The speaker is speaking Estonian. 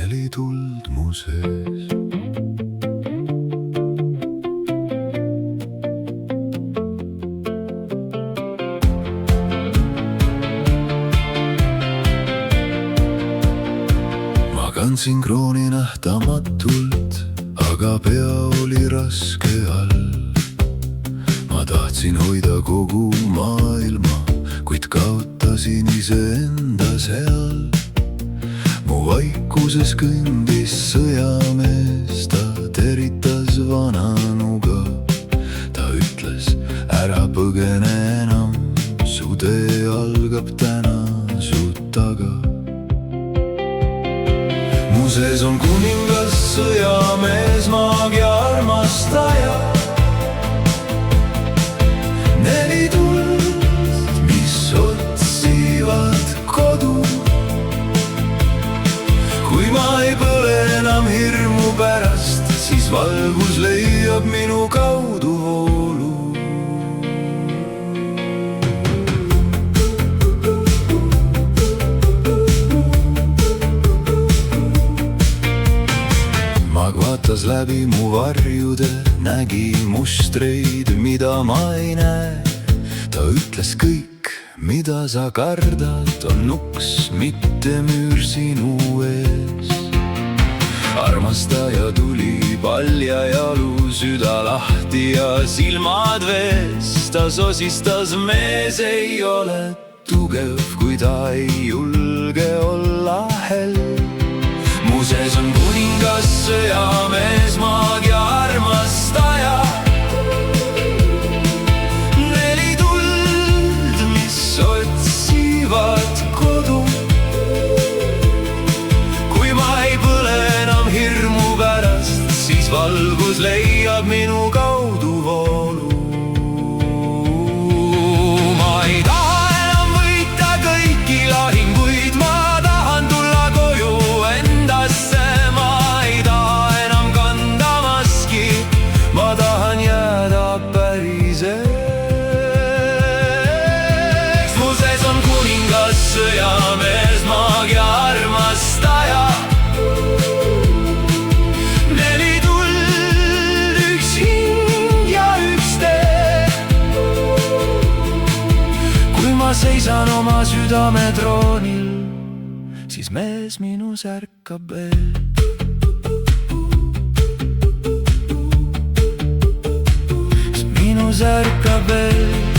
neli tuld mu sees. Ma kandsin krooni nähtamatult, aga pea oli raske all. Ma tahtsin hoida kogu maailma, kuid kaotasin iseenda seal. Mu vaikuses kõndis sõjamees, ta teritas vananuga. Ta ütles, ära põgene enam, su tee algab täna su taga. Mu sees on kuningas, sõjamees, maagia armastaja. Neli tuld, mis otsivad kodu. Kui ma ei põle enam hirmu pärast, siis valgus leiab minu kaudu voolu. Mag vaatas läbi mu varjude, nägi mustreid, mida ma ei näe. Ta ütles, kõik, mida sa kardad, on uks, mitte müür sinu ees. Armastaja tuli paljajalu, süda lahti ja silmad vees. Ta sosistas, mees ei ole tugev, kui ta ei julge olla hell. Mu sees on kuningas, sõjamees, maagia armastaja. Neli tuld, mis otsivad kodu. Kui ma ei põle enam hirmu pärast, siis valgus leiab minu kaudu voolu. Ma ei taha enam võita kõiki lahinguid, ma tahan tulla koju endasse. Ma ei taha enam kanda maski, ma tahan jääda päriseks. Mu sees on kuningas, sõjamees, maagia armastaja. Neli tuld, üks hing ja üks tee. Kui ma seisan oma südame troonil, siis mees minus ärkab veel. Minus ärkab veel.